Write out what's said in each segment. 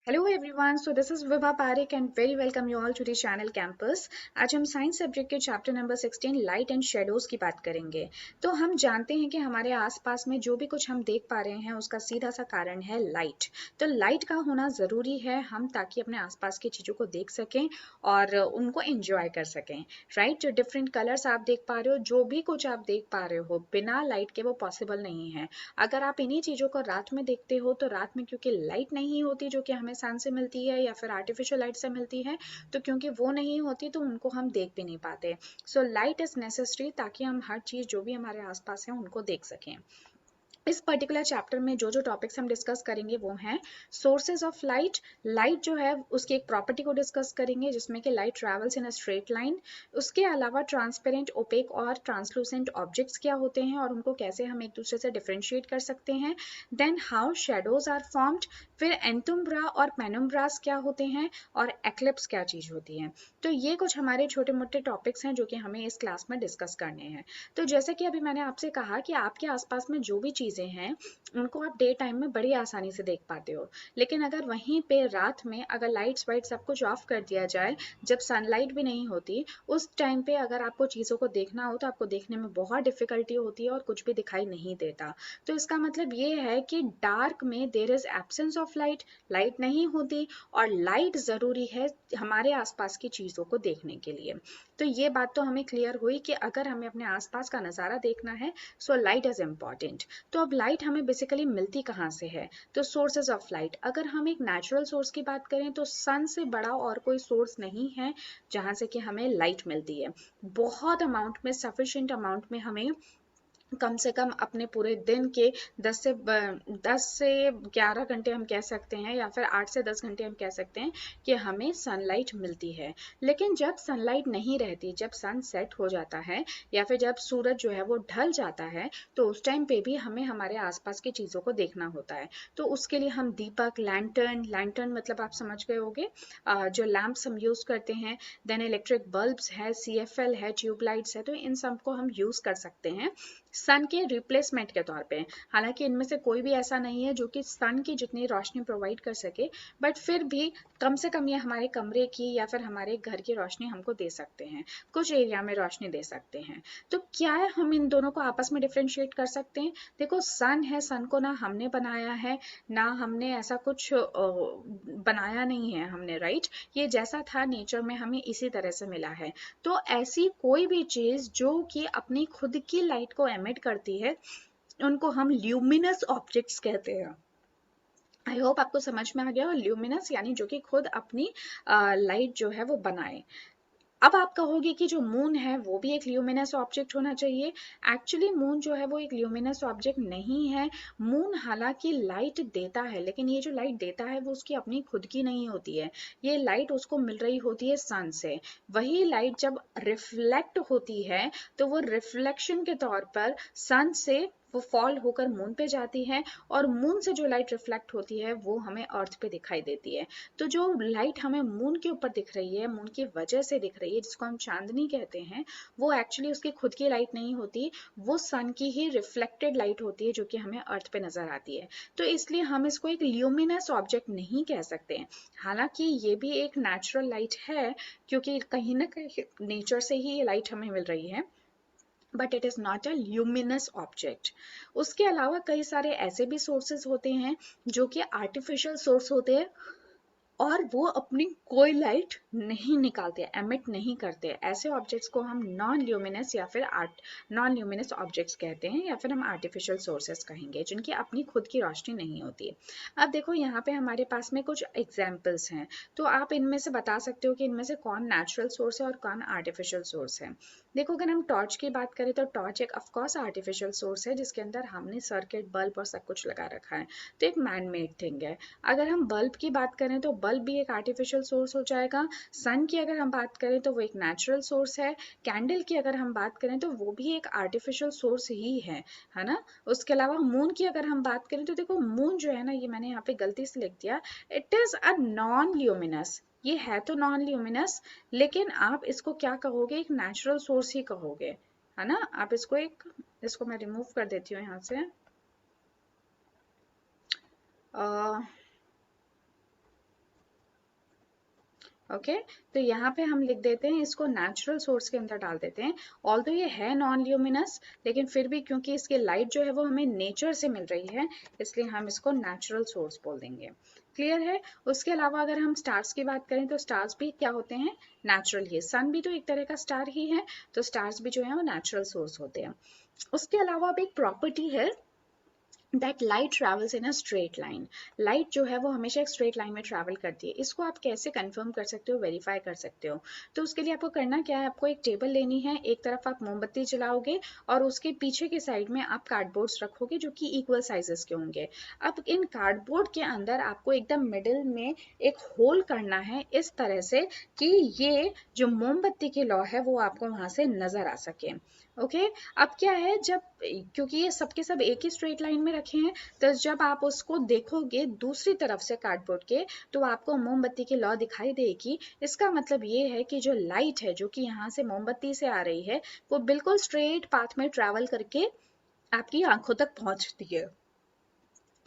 Hello everyone, so this is Vibha Parekh and very welcome you all to the channel Campus। आज हम science subject के chapter number 16 light and shadows की बात करेंगे। तो हम जानते हैं कि हमारे आसपास में जो भी कुछ हम देख पा रहे हैं उसका सीधा सा कारण है लाइट। तो लाइट का होना ज़रूरी है हम ताकि अपने आसपास की चीज़ों को देख सकें और उनको एंजॉय कर सकें, राइट। जो डिफरेंट कलर्स आप देख पा रहे हो, जो भी कुछ आप देख पा रहे हो, बिना लाइट के वो पॉसिबल नहीं है। अगर आप इन्हीं चीज़ों को रात में देखते हो तो रात में क्योंकि लाइट नहीं होती जो कि हमें सन से मिलती है या फिर आर्टिफिशियल लाइट से मिलती है, तो क्योंकि वो नहीं होती तो उनको हम देख भी नहीं पाते। सो लाइट इज नेसेसरी ताकि हम हर चीज़ जो भी हमारे आसपास है उनको देख सकें। इस पर्टिकुलर चैप्टर में जो जो टॉपिक्स हम डिस्कस करेंगे वो हैं सोर्सेज ऑफ लाइट। लाइट जो है उसकी एक प्रॉपर्टी को डिस्कस करेंगे जिसमें कि light travels in a straight line. उसके अलावा ट्रांसपेरेंट, ओपेक और ट्रांसलूसेंट ऑब्जेक्ट्स क्या होते हैं और उनको कैसे हम एक दूसरे से डिफरेंशिएट कर सकते हैं। Then how shadows are formed. फिर एंटुम्ब्रा और पेनुम्ब्रास क्या होते हैं और एक्लिप्स क्या चीज़ होती है। तो ये कुछ हमारे छोटे मोटे टॉपिक्स हैं जो कि हमें इस क्लास में डिस्कस करने हैं। तो जैसे कि अभी मैंने आपसे कहा कि आपके आसपास में जो भी चीज़ें हैं उनको आप डे टाइम में बड़ी आसानी से देख पाते हो, लेकिन अगर वहीं पे रात में अगर लाइट्स वाइट सब कुछ ऑफ कर दिया जाए, जब सनलाइट भी नहीं होती, उस टाइम पे अगर आपको चीज़ों को देखना हो तो आपको देखने में बहुत डिफिकल्टी होती है और कुछ भी दिखाई नहीं देता। तो इसका मतलब ये है कि डार्क में there is absence of light, light नहीं होती और लाइट ज़रूरी है हमारे आसपास की चीज़ों को देखने के लिए। तो ये बात तो हमें क्लियर हुई कि अगर हमें अपने आसपास का नज़ारा देखना है सो लाइट इज़ इम्पॉर्टेंट। तो अब लाइट हमें बेसिकली मिलती कहाँ से है, तो सोर्सेज ऑफ लाइट। अगर हम एक नेचुरल सोर्स की बात करें तो सन से बड़ा और कोई सोर्स नहीं है जहाँ से कि हमें लाइट मिलती है। बहुत अमाउंट में, सफिशिएंट अमाउंट में हमें कम से कम अपने पूरे दिन के 10 से 11 घंटे हम कह सकते हैं या फिर 8 से 10 घंटे हम कह सकते हैं कि हमें सनलाइट मिलती है। लेकिन जब सनलाइट नहीं रहती, जब सन सेट हो जाता है या फिर जब सूरज जो है वो ढल जाता है, तो उस टाइम पे भी हमें हमारे आसपास की चीज़ों को देखना होता है। तो उसके लिए हम दीपक, लैंटर्न, लैंटर्न मतलब आप समझ गए होंगे, जो लैंप्स हम यूज़ करते हैं, देन इलेक्ट्रिक बल्ब्स है, CFL है, ट्यूबलाइट्स है, तो इन सब को हम यूज़ कर सकते हैं सन के रिप्लेसमेंट के तौर पे। हालांकि इनमें से कोई भी ऐसा नहीं है जो कि सन की जितनी रोशनी प्रोवाइड कर सके, बट फिर भी कम से कम ये हमारे कमरे की या फिर हमारे घर की रोशनी हमको दे सकते हैं, कुछ एरिया में रोशनी दे सकते हैं। तो क्या है, हम इन दोनों को आपस में डिफ्रेंशिएट कर सकते हैं। देखो सन है, सन को ना हमने बनाया है ना हमने ऐसा कुछ बनाया नहीं है हमने, राइट। ये जैसा था नेचर में हमें इसी तरह से मिला है। तो ऐसी कोई भी चीज जो कि अपनी खुद की लाइट को एमिट करती है उनको हम ल्यूमिनस ऑब्जेक्ट्स कहते हैं। आई होप आपको समझ में आ गया। और ल्यूमिनस यानी जो कि खुद अपनी लाइट जो है वो बनाए। अब आप कहोगे कि जो मून है वो भी एक ल्यूमिनस ऑब्जेक्ट होना चाहिए। एक्चुअली मून जो है वो एक ल्यूमिनस ऑब्जेक्ट नहीं है। मून हालांकि लाइट देता है, लेकिन ये जो लाइट देता है वो उसकी अपनी खुद की नहीं होती है। ये लाइट उसको मिल रही होती है सन से। वही लाइट जब रिफ्लेक्ट होती है तो वो रिफ्लेक्शन के तौर पर सन से वो फॉल होकर मून पे जाती है और मून से जो लाइट रिफ्लेक्ट होती है वो हमें अर्थ पे दिखाई देती है। तो जो लाइट हमें मून के ऊपर दिख रही है, मून की वजह से दिख रही है, जिसको हम चांदनी कहते हैं, वो एक्चुअली उसकी खुद की लाइट नहीं होती, वो सन की ही रिफ्लेक्टेड लाइट होती है जो कि हमें अर्थ पे नजर आती है। तो इसलिए हम इसको एक ल्यूमिनस ऑब्जेक्ट नहीं कह सकते। हालांकि ये भी एक नेचुरल लाइट है क्योंकि कहीं ना कहीं नेचर से ही ये लाइट हमें मिल रही है, but it is not a luminous object. उसके अलावा कई सारे ऐसे भी सोर्सेज होते हैं जो कि आर्टिफिशियल सोर्स होते हैं और वो अपनी कोई लाइट नहीं निकालते, एमिट नहीं करते। ऐसे ऑब्जेक्ट्स को हम नॉन ल्यूमिनस या फिर नॉन ल्यूमिनस ऑब्जेक्ट्स कहते हैं या फिर हम आर्टिफिशियल सोर्सेस कहेंगे जिनकी अपनी खुद की रोशनी नहीं होती। अब देखो यहाँ पे हमारे पास में कुछ एग्जाम्पल्स हैं, तो आप इनमें से बता सकते हो कि इनमें से कौन नेचुरल सोर्स है और कौन आर्टिफिशियल सोर्स है। देखो अगर हम टॉर्च की बात करें तो टॉर्च एक ऑफकोर्स आर्टिफिशियल सोर्स है जिसके अंदर हमने सर्किट, बल्ब और सब कुछ लगा रखा है, तो एक मैन मेड थिंग है। अगर हम बल्ब की बात करें तो बल्ब भी एक आर्टिफिशियल सोर्स हो जाएगा। सन की अगर हम बात करें तो वो एक नेचुरल सोर्स है। कैंडल की अगर हम बात करें तो वो भी एक आर्टिफिशियल सोर्स ही है ना। उसके अलावा मून की अगर हम बात करें तो देखो मून जो है ना, ये मैंने यहाँ पे गलती से लिख दिया, it is a non luminous. ये है तो नॉन ल्यूमिनस, लेकिन आप इसको क्या कहोगे, एक नेचुरल सोर्स ही कहोगे, है ना। आप इसको एक, इसको मैं रिमूव कर देती हूँ यहाँ से। ओके तो यहाँ पे हम लिख देते हैं, इसको नेचुरल सोर्स के अंदर डाल देते हैं। ऑल्दो ये है नॉन ल्यूमिनस, लेकिन फिर भी क्योंकि इसकी लाइट जो है वो हमें नेचर से मिल रही है, इसलिए हम इसको नेचुरल सोर्स बोल देंगे। क्लियर है? उसके अलावा अगर हम स्टार्स की बात करें तो स्टार्स भी क्या होते हैं? नेचुरल ही। सन भी तो एक तरह का स्टार ही है, तो स्टार्स भी जो है वो नेचुरल सोर्स होते हैं। उसके अलावा अब एक प्रॉपर्टी है that light travels in a straight line. Light जो है वो हमेशा एक स्ट्रेट लाइन में ट्रैवल करती है। इसको आप कैसे कंफर्म कर सकते हो, वेरीफाई कर सकते हो? तो उसके लिए आपको करना क्या है, आपको एक टेबल लेनी है, एक तरफ आप मोमबत्ती जलाओगे और उसके पीछे के साइड में आप कार्डबोर्ड्स रखोगे जो कि इक्वल साइजेस के होंगे। अब इन कार्डबोर्ड के अंदर आपको एकदम मिडिल में एक होल करना है इस तरह से कि ये जो मोमबत्ती की लौ है वो आपको वहां से नजर आ सके। ओके अब क्या है, जब क्योंकि ये सबके सब एक ही स्ट्रेट लाइन में रखे हैं, तो जब आप उसको देखोगे दूसरी तरफ से कार्डबोर्ड के, तो आपको मोमबत्ती की लौ दिखाई देगी। इसका मतलब ये है कि जो लाइट है जो कि यहाँ से मोमबत्ती से आ रही है, वो बिल्कुल स्ट्रेट पाथ में ट्रैवल करके आपकी आंखों तक पहुंचती है।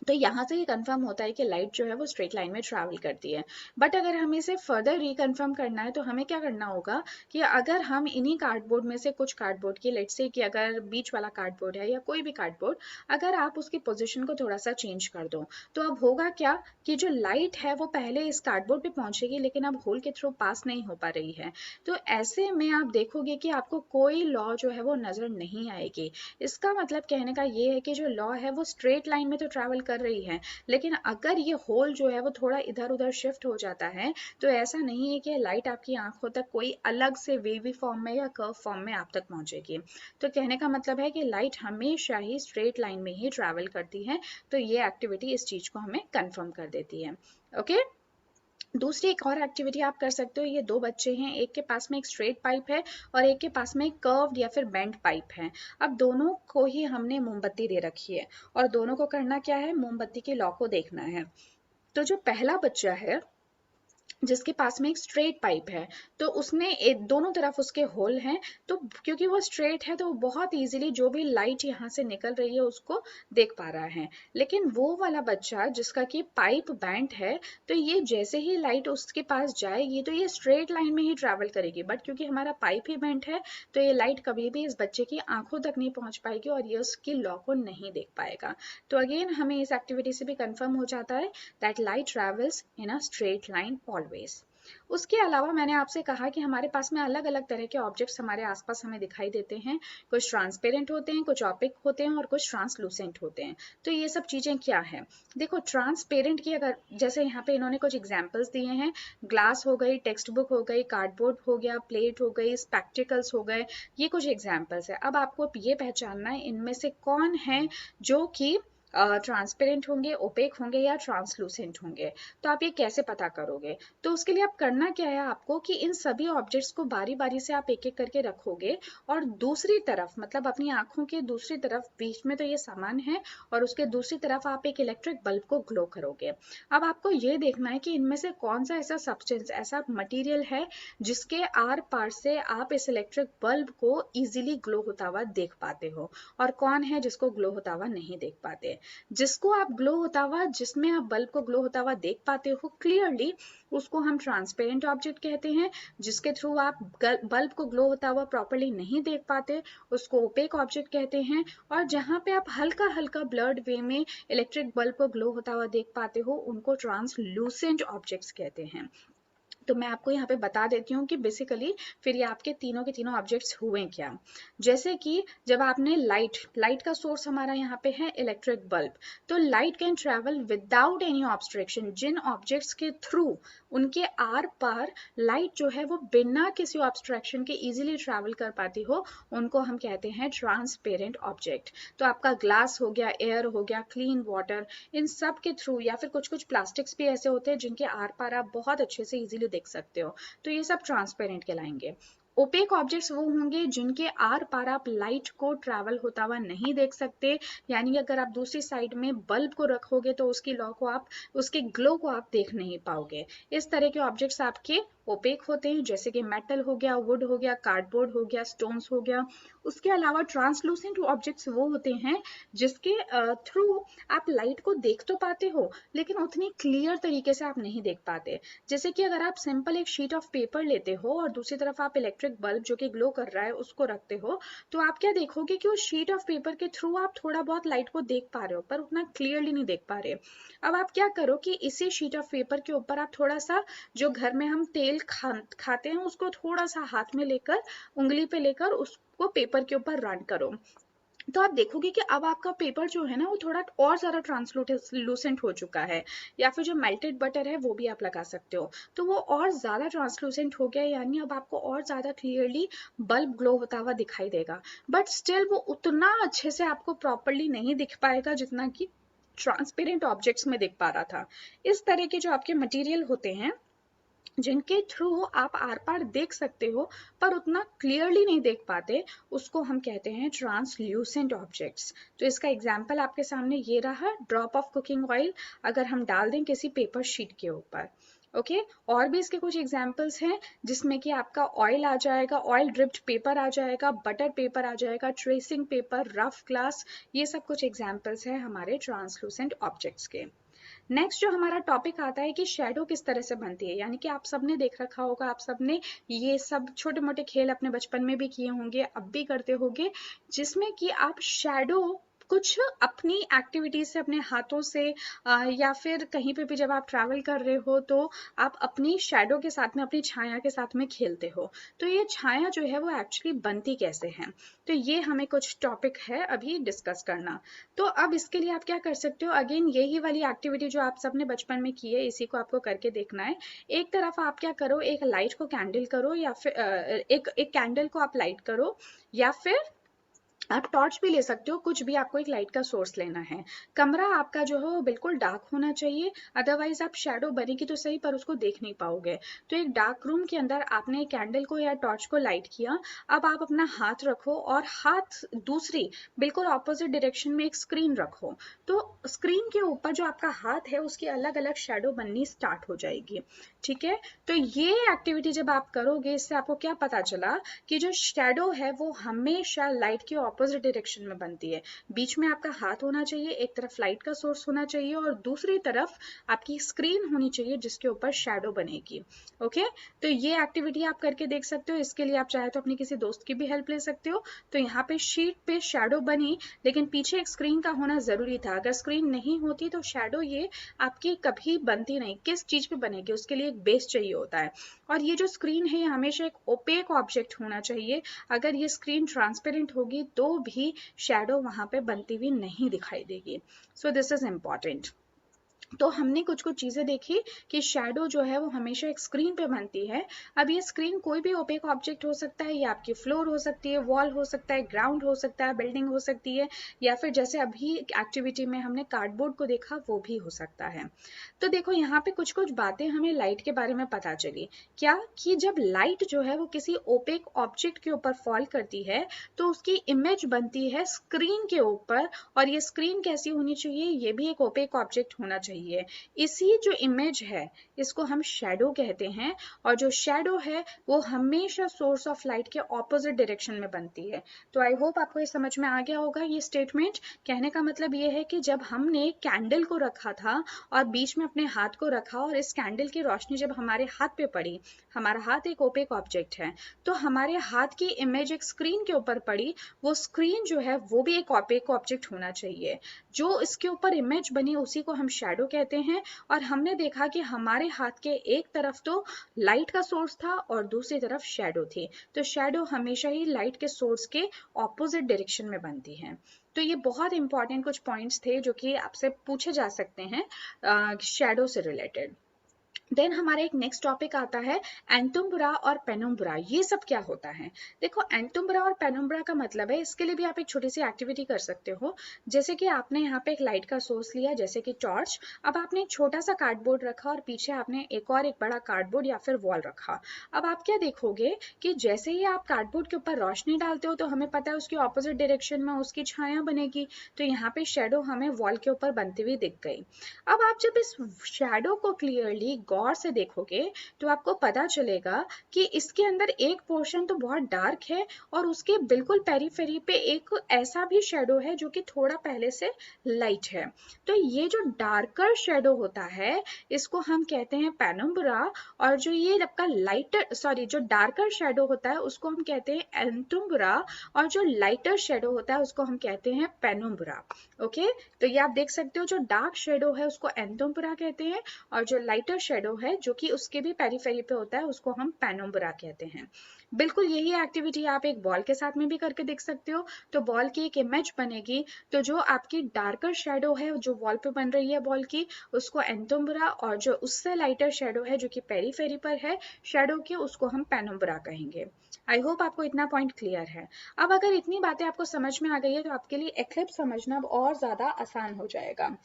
तो यहाँ से ये कंफर्म होता है कि लाइट जो है वो स्ट्रेट लाइन में ट्रैवल करती है। बट अगर हमें इसे फर्दर रिकन्फर्म करना है तो हमें क्या करना होगा कि अगर हम इन्हीं कार्डबोर्ड में से कुछ कार्डबोर्ड की, लेट्स से कि अगर बीच वाला कार्डबोर्ड है या कोई भी कार्डबोर्ड, अगर आप उसकी पोजीशन को थोड़ा सा चेंज कर दो, तो अब होगा क्या कि जो लाइट है वो पहले इस कार्डबोर्ड पे पहुंचेगी लेकिन अब होल के थ्रू पास नहीं हो पा रही है। तो ऐसे में आप देखोगे कि आपको कोई लॉ जो है वो नजर नहीं आएगी। इसका मतलब कहने का ये है कि जो लॉ है वो स्ट्रेट लाइन में तो ट्रैवल कर रही है, लेकिन अगर ये होल जो है वो थोड़ा इधर उधर शिफ्ट हो जाता है, तो ऐसा नहीं है कि लाइट आपकी आंखों तक कोई अलग से वेवी फॉर्म में या कर्व फॉर्म में आप तक पहुंचेगी। तो कहने का मतलब है कि लाइट हमेशा ही स्ट्रेट लाइन में ही ट्रैवल करती है। तो ये एक्टिविटी इस चीज को हमें कंफर्म कर देती है। ओके दूसरी एक और एक्टिविटी आप कर सकते हो। ये दो बच्चे हैं, एक के पास में एक स्ट्रेट पाइप है और एक के पास में एक कर्व्ड या फिर बेंड पाइप है। अब दोनों को ही हमने मोमबत्ती दे रखी है और दोनों को करना क्या है, मोमबत्ती के लौ को देखना है। तो जो पहला बच्चा है जिसके पास में एक स्ट्रेट पाइप है, तो उसने दोनों तरफ उसके होल हैं, तो क्योंकि वो स्ट्रेट है तो वो बहुत इजीली जो भी लाइट यहाँ से निकल रही है उसको देख पा रहा है। लेकिन वो वाला बच्चा जिसका कि पाइप बैंड है, तो ये जैसे ही लाइट उसके पास जाएगी तो ये स्ट्रेट लाइन में ही ट्रैवल करेगी, बट क्योंकि हमारा पाइप ही बैंड है तो ये लाइट कभी भी इस बच्चे की आंखों तक नहीं पहुंच पाएगी और ये उसकी लॉ को नहीं देख पाएगा। तो अगेन हमें इस एक्टिविटी से भी कंफर्म हो जाता है that light travels in a straight line always. उसके अलावा मैंने आपसे कहा कि हमारे पास में अलग अलग तरह के ऑब्जेक्ट्स हमारे आसपास हमें दिखाई देते हैं। कुछ ट्रांसपेरेंट होते हैं, कुछ ऑपिक होते हैं और कुछ ट्रांसलूसेंट होते हैं। तो ये सब चीजें क्या है, देखो ट्रांसपेरेंट की अगर जैसे यहाँ पे इन्होंने कुछ एग्जांपल्स दिए हैं, ग्लास हो गई, टेक्स्ट बुक हो गई, कार्डबोर्ड हो गया, प्लेट हो गई, स्पेक्टिकल्स हो गए, ये कुछ एग्जाम्पल्स है। अब आपको ये पहचानना है इनमें से कौन है जो कि ट्रांसपेरेंट होंगे, ओपेक होंगे या ट्रांसलूसेंट होंगे। तो आप ये कैसे पता करोगे? तो उसके लिए आप करना क्या है, आपको कि इन सभी ऑब्जेक्ट्स को बारी बारी से आप एक एक करके रखोगे और दूसरी तरफ मतलब अपनी आंखों के दूसरी तरफ, बीच में तो ये सामान है और उसके दूसरी तरफ आप एक इलेक्ट्रिक बल्ब को ग्लो करोगे। अब आपको ये देखना है कि इनमें से कौन सा ऐसा सब्सटेंस, ऐसा मटेरियल है जिसके आर पार से आप इस इलेक्ट्रिक बल्ब को इजीली ग्लो होता हुआ देख पाते हो और कौन है जिसको ग्लो होता हुआ नहीं देख पाते। जिसको आप ग्लो होता हुआ, जिसमें आप बल्ब को ग्लो होता हुआ देख पाते हो क्लियरली, उसको हम ट्रांसपेरेंट ऑब्जेक्ट कहते हैं। जिसके थ्रू आप बल्ब को ग्लो होता हुआ प्रॉपरली नहीं देख पाते, उसको ओपेक ऑब्जेक्ट कहते हैं। और जहां पे आप हल्का हल्का ब्लर्ड वे में इलेक्ट्रिक बल्ब को ग्लो होता हुआ देख पाते हो, उनको ट्रांसलूसेंट ऑब्जेक्ट्स कहते हैं। तो मैं आपको यहाँ पे बता देती हूँ कि बेसिकली फिर ये आपके तीनों के तीनों ऑब्जेक्ट्स हुए क्या। जैसे कि जब आपने लाइट का सोर्स हमारा यहाँ पे है इलेक्ट्रिक बल्ब, तो light can travel without any obstruction. जिन ऑब्जेक्ट्स के थ्रू उनके आर पार लाइट जो है वो बिना किसी ऑब्स्ट्रक्शन के इजीली ट्रैवल कर पाती हो, उनको हम कहते हैं ट्रांसपेरेंट ऑब्जेक्ट। तो आपका ग्लास हो गया, एयर हो गया, क्लीन वाटर, इन सब के थ्रू, या फिर कुछ कुछ प्लास्टिक्स भी ऐसे होते हैं जिनके आर पार आप बहुत अच्छे से इजीली देख सकते हो, तो ये सब ट्रांसपेरेंट कहलाएंगे। ओपेक ऑब्जेक्ट्स वो होंगे जिनके आर पार आप लाइट को ट्रैवल होता हुआ नहीं देख सकते, यानी अगर आप दूसरी साइड में बल्ब को रखोगे तो उसकी लौ को आप उसके ग्लो को आप देख नहीं पाओगे। इस तरह के ऑब्जेक्ट्स आपके ओपेक होते हैं, जैसे कि मेटल हो गया, वुड हो गया, कार्डबोर्ड हो गया, स्टोन्स हो गया। उसके अलावा ट्रांसलूसेंट ऑब्जेक्ट्स वो होते हैं जिसके थ्रू आप लाइट को देख तो पाते हो लेकिन उतनी क्लियर तरीके से आप नहीं देख पाते। जैसे कि अगर आप सिंपल एक शीट ऑफ पेपर लेते हो और दूसरी तरफ आप इलेक्ट्रिक बल्ब जो कि ग्लो कर रहा है उसको रखते हो, तो आप क्या देखोगे कि उस शीट ऑफ पेपर के थ्रू आप थोड़ा बहुत लाइट को देख पा रहे हो पर उतना क्लियरली नहीं देख पा रहे। अब आप क्या करो कि इसी शीट ऑफ पेपर के ऊपर आप थोड़ा सा जो घर में हम तेल खाते हैं उसको थोड़ा सा हाथ में लेकर, उंगली पे लेकर उसको पेपर के ऊपर रन करो, तो आप देखोगे कि अब आपका पेपर जो है ना वो थोड़ा और ज़्यादा ट्रांसलूसेंट हो चुका है। या फिर जो मेल्टेड बटर है वो भी आप लगा सकते हो, तो वो और ज़्यादा ट्रांसलूसेंट हो गया, यानी अब आपको और ज़्यादा क्लियरली बल्ब ग्लो होता हुआ दिखाई देगा। बट स्टिल वो उतना अच्छे से आपको प्रॉपरली नहीं दिख पाएगा जितना कि ट्रांसपेरेंट ऑब्जेक्ट्स में दिख पा रहा था। इस तरह के जो आपके मटेरियल होते हैं जिनके थ्रू आप आर पार देख सकते हो पर उतना क्लियरली नहीं देख पाते, उसको हम कहते हैं ट्रांसल्यूसेंट ऑब्जेक्ट्स। तो इसका एग्जाम्पल आपके सामने ये रहा, ड्रॉप ऑफ कुकिंग ऑयल अगर हम डाल दें किसी पेपर शीट के ऊपर। ओके और भी इसके कुछ एग्जाम्पल्स हैं जिसमें कि आपका ऑयल आ जाएगा, ऑयल ड्रिप्ड पेपर आ जाएगा, बटर पेपर आ जाएगा, ट्रेसिंग पेपर, रफ ग्लास, ये सब कुछ एग्जाम्पल्स हैं हमारे ट्रांसलूसेंट ऑब्जेक्ट्स के। नेक्स्ट जो हमारा टॉपिक आता है कि शेडो किस तरह से बनती है, यानी कि आप सबने देख रखा होगा, आप सबने ये सब छोटे मोटे खेल अपने बचपन में भी किए होंगे, अब भी करते होंगे, जिसमें कि आप शेडो कुछ अपनी एक्टिविटीज से अपने हाथों से या फिर कहीं पे भी जब आप ट्रैवल कर रहे हो तो आप अपनी शेडो के साथ में, अपनी छाया के साथ में खेलते हो। तो ये छाया जो है वो एक्चुअली बनती कैसे है, तो ये हमें कुछ टॉपिक है अभी डिस्कस करना। तो अब इसके लिए आप क्या कर सकते हो, अगेन यही वाली एक्टिविटी जो आप सबने बचपन में की है इसी को आपको करके देखना है। एक तरफ आप क्या करो, एक लाइट को कैंडल करो या फिर एक कैंडल को आप लाइट करो, या फिर आप टॉर्च भी ले सकते हो, कुछ भी, आपको एक लाइट का सोर्स लेना है। कमरा आपका जो है वो बिल्कुल डार्क होना चाहिए, अदरवाइज आप शेडो बनेगी तो सही पर उसको देख नहीं पाओगे। तो एक डार्क रूम के अंदर आपने कैंडल को या टॉर्च को लाइट किया, अब आप अपना हाथ रखो और हाथ दूसरी बिल्कुल ऑपोजिट डायरेक्शन में एक स्क्रीन रखो, तो स्क्रीन के ऊपर जो आपका हाथ है उसकी अलग अलग शेडो बननी स्टार्ट हो जाएगी। ठीक है, तो ये एक्टिविटी जब आप करोगे इससे आपको क्या पता चला कि जो शेडो है वो हमेशा लाइट के ऑपोजिट डायरेक्शन में बनती है। बीच में आपका हाथ होना चाहिए, एक तरफ लाइट का सोर्स होना चाहिए और दूसरी तरफ आपकी स्क्रीन होनी चाहिए जिसके ऊपर शेडो बनेगी। ओके, तो ये एक्टिविटी आप करके देख सकते हो। इसके लिए आप चाहे तो अपनी किसी दोस्त की भी हेल्प ले सकते हो। तो यहाँ पे शीट पे शेडो बनी लेकिन पीछे एक स्क्रीन का होना जरूरी था, अगर स्क्रीन नहीं होती तो शेडो ये आपकी कभी बनती नहीं। किस चीज पे बनेगी, उसके लिए एक बेस चाहिए होता है। और ये जो स्क्रीन है ये हमेशा एक ओपेक ऑब्जेक्ट होना चाहिए, अगर ये स्क्रीन ट्रांसपेरेंट होगी तो भी शेडो वहां पे बनती हुई नहीं दिखाई देगी। So this is important. तो हमने कुछ कुछ चीजें देखी कि शेडो जो है वो हमेशा एक स्क्रीन पे बनती है। अब ये स्क्रीन कोई भी ओपेक ऑब्जेक्ट हो सकता है, ये आपकी फ्लोर हो सकती है, वॉल हो सकता है, ग्राउंड हो सकता है, बिल्डिंग हो सकती है, या फिर जैसे अभी एक्टिविटी में हमने कार्डबोर्ड को देखा वो भी हो सकता है। तो देखो यहाँ पे कुछ कुछ बातें हमें लाइट के बारे में पता चली। क्या कि जब लाइट जो है वो किसी ओपेक ऑब्जेक्ट के ऊपर फॉल करती है तो उसकी इमेज बनती है स्क्रीन के ऊपर, और ये स्क्रीन कैसी होनी चाहिए, ये भी एक ओपेक ऑब्जेक्ट होना चाहिए। इसी जो इमेज है इसको हम शेडो कहते हैं, और जो शेडो है वो हमेशा सोर्स ऑफ लाइट के ऑपोजिट डायरेक्शन में बनती है। तो आई होप आपको ये समझ में आ गया होगा। ये स्टेटमेंट कहने का मतलब ये है कि जब हमने कैंडल को रखा था और बीच में अपने हाथ को रखा और इस कैंडल की रोशनी जब हमारे हाथ पे पड़ी, हमारा हाथ एक ओपेक ऑब्जेक्ट है, तो हमारे हाथ की इमेज एक स्क्रीन के ऊपर पड़ी, वो स्क्रीन जो है वो भी एक ओपेक ऑब्जेक्ट होना चाहिए। जो इसके ऊपर इमेज बनी उसी को हम शेडो कहते हैं। और हमने देखा कि हमारे हाथ के एक तरफ तो लाइट का सोर्स था और दूसरी तरफ शेडो थी, तो शेडो हमेशा ही लाइट के सोर्स के ऑपोजिट डायरेक्शन में बनती है। तो ये बहुत इंपॉर्टेंट कुछ पॉइंट्स थे जो कि आपसे पूछे जा सकते हैं शेडो से रिलेटेड। देन हमारा एक नेक्स्ट टॉपिक आता है एंटुम्ब्रा और पेनुम्ब्रा। ये सब क्या होता है? देखो, एंटुम्ब्रा और पेनुम्ब्रा का मतलब है, इसके लिए भी आप एक छोटी सी एक्टिविटी कर सकते हो। जैसे कि आपने यहाँ पे एक लाइट का सोर्स लिया, जैसे कि टॉर्च। अब आपने एक छोटा सा कार्डबोर्ड रखा और पीछे आपने एक और एक बड़ा कार्डबोर्ड या फिर वॉल रखा। अब आप क्या देखोगे कि जैसे ही आप कार्डबोर्ड के ऊपर रोशनी डालते हो तो हमें पता है उसकी ऑपोजिट डायरेक्शन में उसकी छाया बनेगी। तो यहाँ पे शेडो हमें वॉल के ऊपर बनती हुई दिख गई। अब आप जब इस शैडो को क्लियरली गौर से देखोगे तो आपको पता चलेगा कि इसके अंदर एक पोर्शन तो बहुत डार्क है और उसके बिल्कुल पेरीफेरी पे एक ऐसा भी शैडो है जो कि थोड़ा पहले से लाइट है। तो ये जो डार्कर शैडो होता है इसको हम कहते हैं पेनुम्ब्रा, और जो ये आपका लाइटर जो डार्कर शैडो होता है उसको हम कहते हैं एंटुम्ब्रा, और जो लाइटर शैडो होता है उसको हम कहते हैं पेनुम्ब्रा। ओके, तो ये आप देख सकते हो, जो डार्क शेडो है उसको एंटुम्ब्रा कहते हैं, और जो लाइटर शेडो है जो कि उसके भी पेरीफेरी पे होता है उसको हम पेनुम्ब्रा कहते हैं। बिल्कुल यही एक्टिविटी आप एक बॉल के साथ में भी करके देख सकते हो। तो बॉल की एक इमेज बनेगी, तो जो आपकी डार्कर शेडो है जो वॉल पे बन रही है बॉल की, उसको एंटुम्ब्रा, और जो उससे लाइटर शेडो है जो कि पेरीफेरी पर है शेडो की, उसको हम पेनुम्ब्रा कहेंगे। आई होप आपको इतना पॉइंट क्लियर है। अब अगर इतनी बातें आपको समझ में आ गई है तो आपके लिए एक्लिप्स समझना अब और ज्यादा आसान हो जाएगा।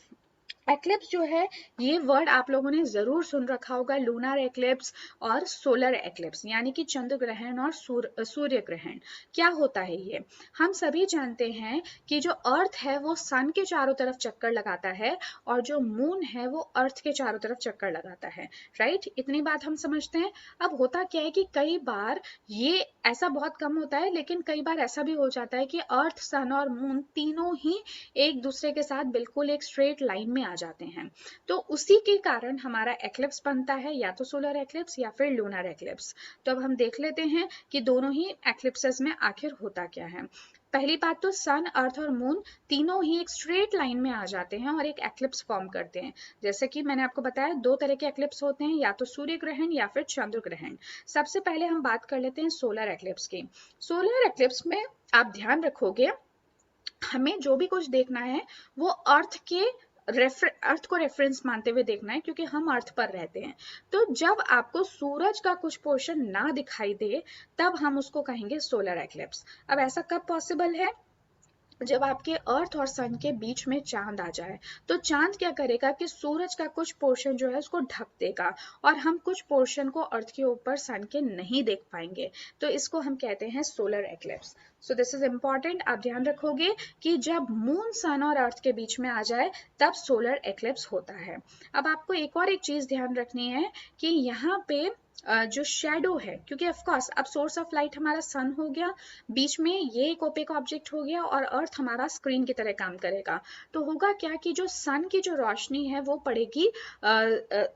एक्लिप्स जो है, ये वर्ड आप लोगों ने जरूर सुन रखा होगा, लूनर एक्लिप्स और सोलर एक्लिप्स, यानी कि चंद्र ग्रहण और सूर्य ग्रहण। क्या होता है ये? हम सभी जानते हैं कि जो अर्थ है वो सन के चारों तरफ चक्कर लगाता है और जो मून है वो अर्थ के चारों तरफ चक्कर लगाता है। राइट, इतनी बात हम समझते हैं। अब होता क्या है कि कई बार ये ऐसा बहुत कम होता है, लेकिन कई बार ऐसा भी हो जाता है कि अर्थ, सन और मून तीनों ही एक दूसरे के साथ बिल्कुल एक स्ट्रेट लाइन में आ जाते हैं। तो उसी के कारण हमारा एक्लिप्स बनता है, या तो सोलर एक्लिप्स या फिर लूनर एक्लिप्स। तो अब हम देख लेते हैं कि दोनों ही एक्लिप्सेस में आखिर होता क्या है। पहली बात तो सन, अर्थ और मून तीनों ही एक स्ट्रेट लाइन में आ जाते हैं और एक एक्लिप्स फॉर्म करते हैं। जैसे कि मैंने आपको बताया, दो तरह के एक्लिप्स होते हैं, या तो सूर्य ग्रहण या फिर चंद्र ग्रहण। सबसे पहले हम बात कर लेते हैं सोलर एक्लिप्स की। सोलर एक्लिप्स में आप ध्यान रखोगे, हमें जो भी कुछ देखना है वो अर्थ को रेफरेंस मानते हुए देखना है, क्योंकि हम अर्थ पर रहते हैं। तो जब आपको सूरज का कुछ पोर्शन ना दिखाई दे तब हम उसको कहेंगे सोलर एक्लिप्स। अब ऐसा कब पॉसिबल है? जब आपके अर्थ और सन के बीच में चांद आ जाए। तो चांद क्या करेगा कि सूरज का कुछ पोर्शन जो है उसको ढक देगा, और हम कुछ पोर्शन को अर्थ के ऊपर सन के नहीं देख पाएंगे। तो इसको हम कहते हैं solar eclipse. So this is important, आप ध्यान रखोगे कि जब मून, सन और अर्थ के बीच में आ जाए तब सोलर एक्लिप्स होता है। अब आपको एक और एक चीज ध्यान रखनी है कि यहाँ पे जो शेडो है, क्योंकि ऑफ कोर्स अब सोर्स ऑफ लाइट हमारा सन हो गया, बीच में ये एक ओपेक ऑब्जेक्ट हो गया, और अर्थ हमारा स्क्रीन की तरह काम करेगा। तो होगा क्या कि जो सन की जो रोशनी है वो पड़ेगी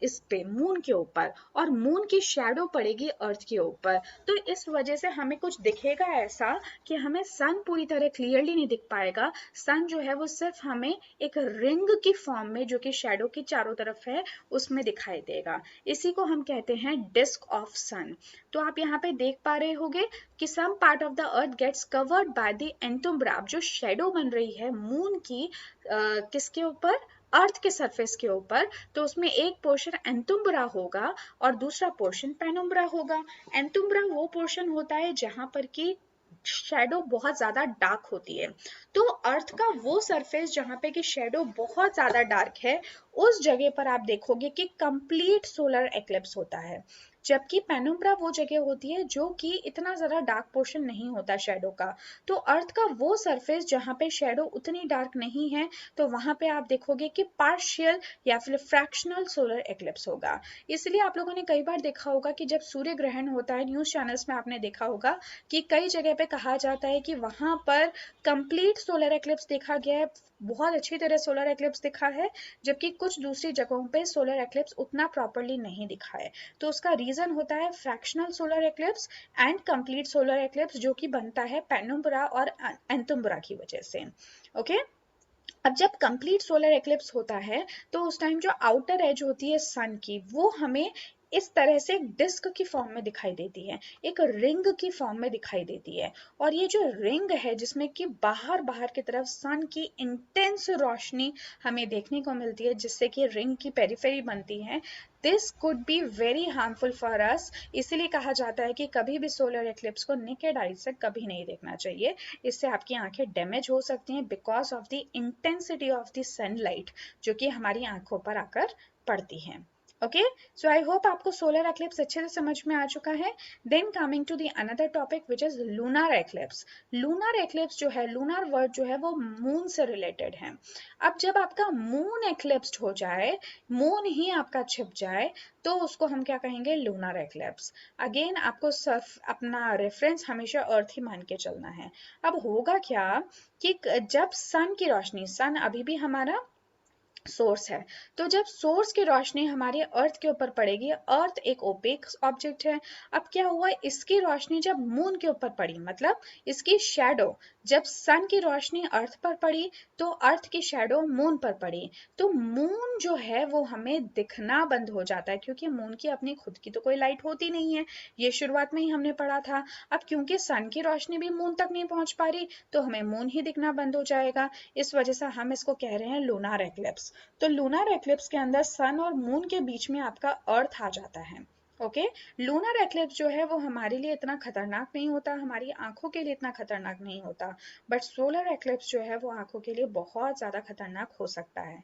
इस पे मून के ऊपर, और मून की शेडो पड़ेगी अर्थ के ऊपर। तो इस वजह से हमें कुछ दिखेगा ऐसा कि हमें सन पूरी तरह क्लियरली नहीं दिख पाएगा। सन जो है वो सिर्फ हमें एक रिंग की फॉर्म में, जो कि शेडो के चारों तरफ है, उसमें दिखाई देगा। इसी को हम कहते हैं डिस्क ऑफ सन। तो आप यहाँ पे देख पा रहे होंगे कि some part of the earth gets covered by the entumbra। जो शेडो बन रही है मून की किसके ऊपर? अर्थ के सरफेस के ऊपर। तो उसमें एक पोर्शन एंटुम्ब्रा होगा और दूसरा पोर्शन पेनुम्ब्रा होगा। एंटुम्ब्रा वो पोर्शन होता है जहां पर की शेडो बहुत ज्यादा डार्क होती है। तो अर्थ का वो सरफेस जहां पे कि शेडो बहुत ज्यादा डार्क है, उस जगह पर आप देखोगे कि कंप्लीट सोलर एक्लिप्स होता है। जबकि पेनुम्ब्रा वो जगह होती है जो कि इतना ज़्यादा डार्क पोर्शन नहीं होता शेडो का। तो अर्थ का वो सरफेस जहाँ पे शेडो उतनी डार्क नहीं है, तो वहां पे आप देखोगे कि पार्शियल या फिर फ्रैक्शनल सोलर एक्लिप्स होगा। इसलिए आप लोगों ने कई बार देखा होगा कि जब सूर्य ग्रहण होता है, न्यूज चैनल्स में आपने देखा होगा कि कई जगह पे कहा जाता है कि वहां पर कंप्लीट सोलर एक्लिप्स देखा गया है, बहुत अच्छी तरह सोलर एक्लिप्स दिखा है, जबकि कुछ दूसरी जगहों पे सोलर एक्लिप्स उतना प्रॉपरली नहीं दिखा है। तो उसका रीजन होता है fractional solar eclipse and complete solar eclipse, जो कि बनता है पेनुम्ब्रा और एंटुम्ब्रा की वजह से। ओके, अब जब कंप्लीट सोलर एक्लिप्स होता है तो उस टाइम जो आउटर एज होती है सन की, वो हमें इस तरह से एक डिस्क की फॉर्म में दिखाई देती है, एक रिंग की फॉर्म में दिखाई देती है। और ये जो रिंग है जिसमें कि बाहर बाहर की तरफ सन की इंटेंस रोशनी हमें देखने को मिलती है, जिससे कि रिंग की पेरिफेरी बनती है, this could be very harmful for us. इसीलिए कहा जाता है कि कभी भी सोलर एक्लिप्स को नेकेड आई से कभी नहीं देखना चाहिए, इससे आपकी आंखें डैमेज हो सकती हैं because of the intensity of the sunlight जो कि हमारी आंखों पर आकर पड़ती है। ओके, सो आई होप आपको सोलर एक्लिप्स अच्छे से समझ में आ चुका है। Then coming to the another topic which is lunar eclipse. Lunar eclipse जो है, लूनर वर्ड जो है वो मून से रिलेटेड है। अब जब आपका मून एक्लिप्स्ड हो जाए, मून ही आपका छिप जाए, तो उसको हम क्या कहेंगे, लूनर एक्लिप्स। अगेन आपको सर्फ अपना रेफरेंस हमेशा अर्थ ही मान के चलना है। अब होगा क्या कि जब सन की रोशनी, सन अभी भी हमारा सोर्स है, तो जब सोर्स की रोशनी हमारे अर्थ के ऊपर पड़ेगी, अर्थ एक ओपेक ऑब्जेक्ट है। अब क्या हुआ, इसकी रोशनी जब मून के ऊपर पड़ी, मतलब इसकी शैडो, जब सन की रोशनी अर्थ पर पड़ी तो अर्थ की शैडो मून पर पड़ी, तो मून जो है वो हमें दिखना बंद हो जाता है, क्योंकि मून की अपनी खुद की तो कोई लाइट होती नहीं है, ये शुरुआत में ही हमने पढ़ा था। अब क्योंकि सन की रोशनी भी मून तक नहीं पहुंच पा रही, तो हमें मून ही दिखना बंद हो जाएगा। इस वजह से हम इसको कह रहे हैं लूनर एक्लिप्स। तो लूनर एक्लिप्स के अंदर सन और मून के बीच में आपका अर्थ आ जाता है। ओके, लूनर एक्लिप्स जो है वो हमारे लिए इतना खतरनाक नहीं होता, हमारी आंखों के लिए इतना खतरनाक नहीं होता, बट सोलर एक्लिप्स जो है वो आंखों के लिए बहुत ज्यादा खतरनाक हो सकता है।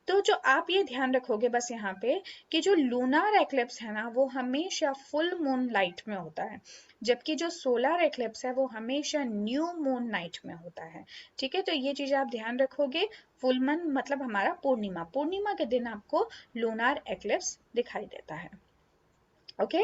तो जो आप ये ध्यान रखोगे बस यहाँ पे, कि जो लूनर एक्लिप्स है ना वो हमेशा फुल मून लाइट में होता है, जबकि जो सोलर एक्लिप्स है वो हमेशा न्यू मून नाइट में होता है। ठीक है, तो ये चीज आप ध्यान रखोगे। फुल मून मतलब हमारा पूर्णिमा, पूर्णिमा के दिन आपको लूनर एक्लिप्स दिखाई देता है। ओके,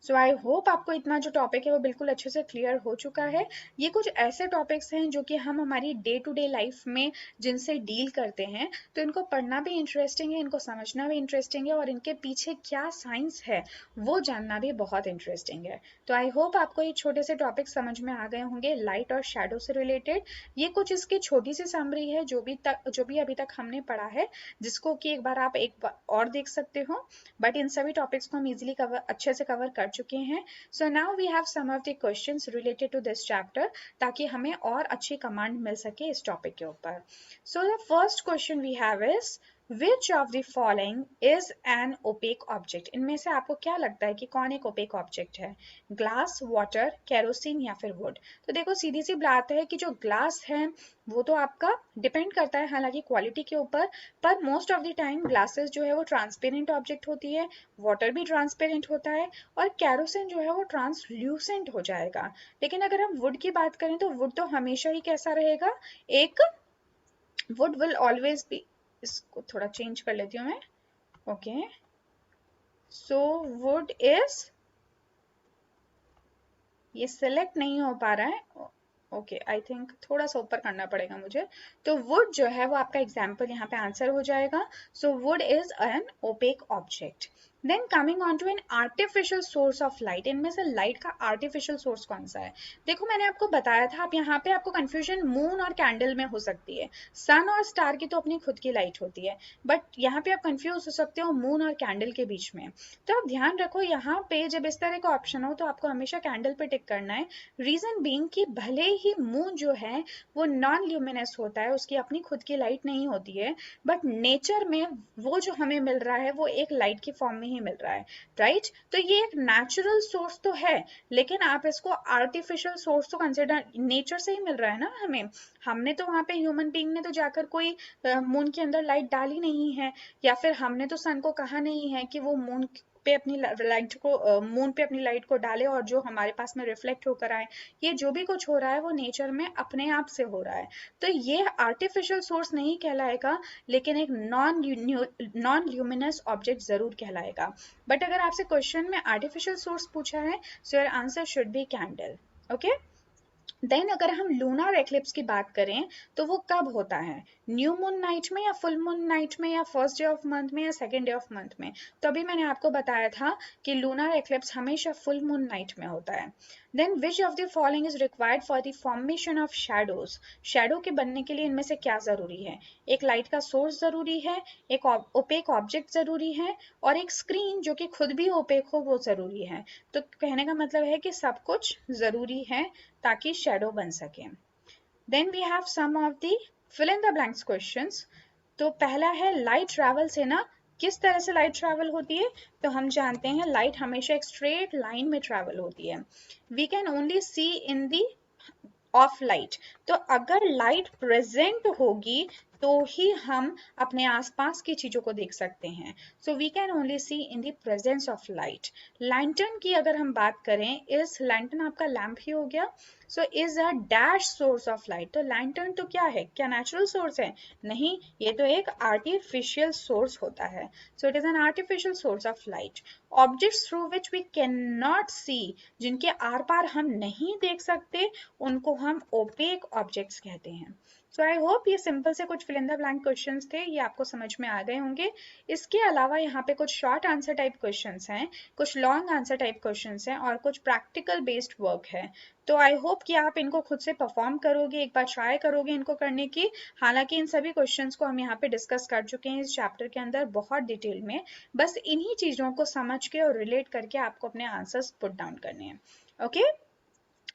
सो आई होप आपको इतना जो टॉपिक है वो बिल्कुल अच्छे से क्लियर हो चुका है। ये कुछ ऐसे टॉपिक्स हैं जो कि हम हमारी डे टू डे लाइफ में जिनसे डील करते हैं, तो इनको पढ़ना भी इंटरेस्टिंग है, इनको समझना भी इंटरेस्टिंग है, और इनके पीछे क्या साइंस है वो जानना भी बहुत इंटरेस्टिंग है। तो आई होप आपको ये छोटे से टॉपिक समझ में आ गए होंगे, लाइट और शेडो से रिलेटेड। ये कुछ इसकी छोटी सी समरी है जो भी अभी तक हमने पढ़ा है, जिसको कि एक बार आप एक बार और देख सकते हो, बट इन सभी टॉपिक्स को हम इजीली अच्छे से कवर कर चुके हैं। So now we have some of the questions related to this chapter, ताकि हमें और अच्छी कमांड मिल सके इस टॉपिक के ऊपर। So the first question we have is, Which of the following is an opaque object? इनमें से आपको क्या लगता है कि कौन एक opaque object है? ग्लास, वाटर, केरोसिन या फिर वुड? तो देखो सीधी सी बात है कि जो ग्लास है वो तो आपका डिपेंड करता है हालांकि क्वालिटी के ऊपर, पर most of the time glasses जो है वो ट्रांसपेरेंट ऑब्जेक्ट होती है, वाटर भी ट्रांसपेरेंट होता है, और केरोसिन जो है वो ट्रांसल्यूसेंट हो जाएगा। लेकिन अगर हम वुड की बात करें तो वुड तो हमेशा ही कैसा रहेगा, एक, वुड विल ऑलवेज बी, इसको थोड़ा चेंज कर लेती हूँ मैं। ओके, सो वुड इज, ये सिलेक्ट नहीं हो पा रहा है, ओके आई थिंक थोड़ा सा ऊपर करना पड़ेगा मुझे। तो वुड जो है वो आपका एग्जाम्पल यहाँ पे आंसर हो जाएगा। So wood is an opaque object. Then coming on to an artificial source of light, इनमें से लाइट का आर्टिफिशियल सोर्स कौन सा है? देखो मैंने आपको बताया था, आप यहाँ पे आपको कंफ्यूजन मून और कैंडल में हो सकती है, सन और स्टार की तो अपनी खुद की लाइट होती है, बट यहाँ पे आप कंफ्यूज हो सकते हो मून और कैंडल के बीच में। तो आप ध्यान रखो यहाँ पे जब इस तरह का ऑप्शन हो तो आपको हमेशा कैंडल पे टिक करना है। रीजन बीइंग कि भले ही मून जो है वो नॉन ल्यूमिनस होता है, उसकी अपनी खुद की लाइट नहीं होती है, बट नेचर में वो जो हमें मिल रहा है वो एक लाइट की फॉर्म में ही मिल रहा है, राइट? तो ये एक नेचुरल सोर्स तो है, लेकिन आप इसको आर्टिफिशियल सोर्स तो कंसिडर, नेचर से ही मिल रहा है ना हमें, हमने तो वहां पे ह्यूमन बीइंग ने तो जाकर कोई मून के अंदर लाइट डाली नहीं है, या फिर हमने तो सन को कहा नहीं है कि वो मून पे अपनी लाइट को, मून पे अपनी लाइट को डाले और जो हमारे पास में रिफ्लेक्ट होकर आए। ये जो भी कुछ हो रहा है वो नेचर में अपने आप से हो रहा है, तो ये आर्टिफिशियल सोर्स नहीं कहलाएगा, लेकिन एक नॉन ल्यूमिनस ऑब्जेक्ट जरूर कहलाएगा। बट अगर आपसे क्वेश्चन में आर्टिफिशियल सोर्स पूछा है, so your answer should be candle. Okay, then अगर हम लूनर एक्लिप्स की बात करें तो वो कब होता है? न्यू मून नाइट में या फुल मून नाइट में या फर्स्ट डे ऑफ मंथ में या सेकेंड डे ऑफ मंथ में? तो अभी मैंने आपको बताया था कि लूनर एक्लिप्स हमेशा फुल मून नाइट में होता है। Then which of the following is required for the formation of shadows? Shadow के बनने के लिए इनमें से क्या जरूरी है? एक लाइट का सोर्स जरूरी है, एक ओपेक ऑब्जेक्ट जरूरी है, और एक स्क्रीन जो कि खुद भी ओपेक हो वो जरूरी है। तो कहने का मतलब है कि सब कुछ जरूरी है ताकि शैडो बन सके। Then we have some of the fill in the blanks questions. तो पहला है लाइट ट्रैवल से ना, किस तरह से लाइट ट्रैवल होती है? तो हम जानते हैं लाइट हमेशा एक स्ट्रेट लाइन में ट्रैवल होती है। We can only see in the of light. तो अगर लाइट प्रेजेंट होगी तो ही हम अपने आसपास की चीजों को देख सकते हैं। So we can only see in the presence of light. Lantern की अगर हम बात करें, इस लैंटर्न आपका लैंप ही हो गया। So is a dash source of light. तो लैंटर्न तो क्या है? क्या नेचुरल सोर्स है? नहीं, ये तो एक आर्टिफिशियल सोर्स होता है। So it is an artificial source of light. Objects through which we can not see, जिनके आर पार हम नहीं देख सकते, उनको हम ओपेक ऑब्जेक्ट्स कहते हैं। सो आई होप ये सिंपल से कुछ fill in the blank questions थे, ये आपको समझ में आ गए होंगे। इसके अलावा यहाँ पे कुछ शॉर्ट आंसर टाइप क्वेश्चंस हैं, कुछ लॉन्ग आंसर टाइप क्वेश्चंस हैं, और कुछ प्रैक्टिकल बेस्ड वर्क है। तो आई होप कि आप इनको खुद से परफॉर्म करोगे, एक बार ट्राई करोगे इनको करने की। हालांकि इन सभी क्वेश्चंस को हम यहाँ पे डिस्कस कर चुके हैं इस चैप्टर के अंदर बहुत डिटेल में। बस इन्हीं चीजों को समझ के और रिलेट करके आपको अपने आंसर्स पुट डाउन करने हैं। Okay,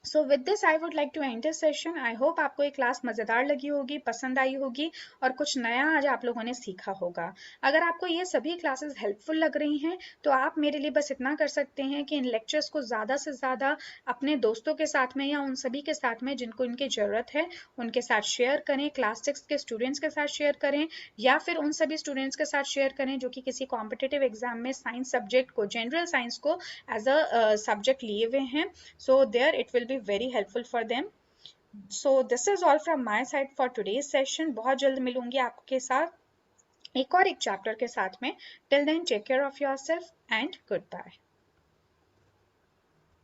so with this I would like to end this session. I hope आपको ये क्लास मज़ेदार लगी होगी, पसंद आई होगी, और कुछ नया आज आप लोगों ने सीखा होगा। अगर आपको ये सभी क्लासेस हेल्पफुल लग रही हैं तो आप मेरे लिए बस इतना कर सकते हैं कि इन लेक्चर्स को ज़्यादा से ज़्यादा अपने दोस्तों के साथ में या उन सभी के साथ में जिनको इनकी ज़रूरत है उनके साथ शेयर करें। क्लास 6 के स्टूडेंट्स के साथ शेयर करें, या फिर उन सभी स्टूडेंट्स के साथ शेयर करें जो कि किसी कॉम्पिटिटिव एग्जाम में साइंस सब्जेक्ट को, जनरल साइंस को एज अ सब्जेक्ट लिए हुए हैं। So there it will be very helpful for them. So this is all from my side for today's session. बहुत जल्द मिलूंगी आपके साथ एक और एक चैप्टर के साथ में. Till then, take care of yourself and goodbye.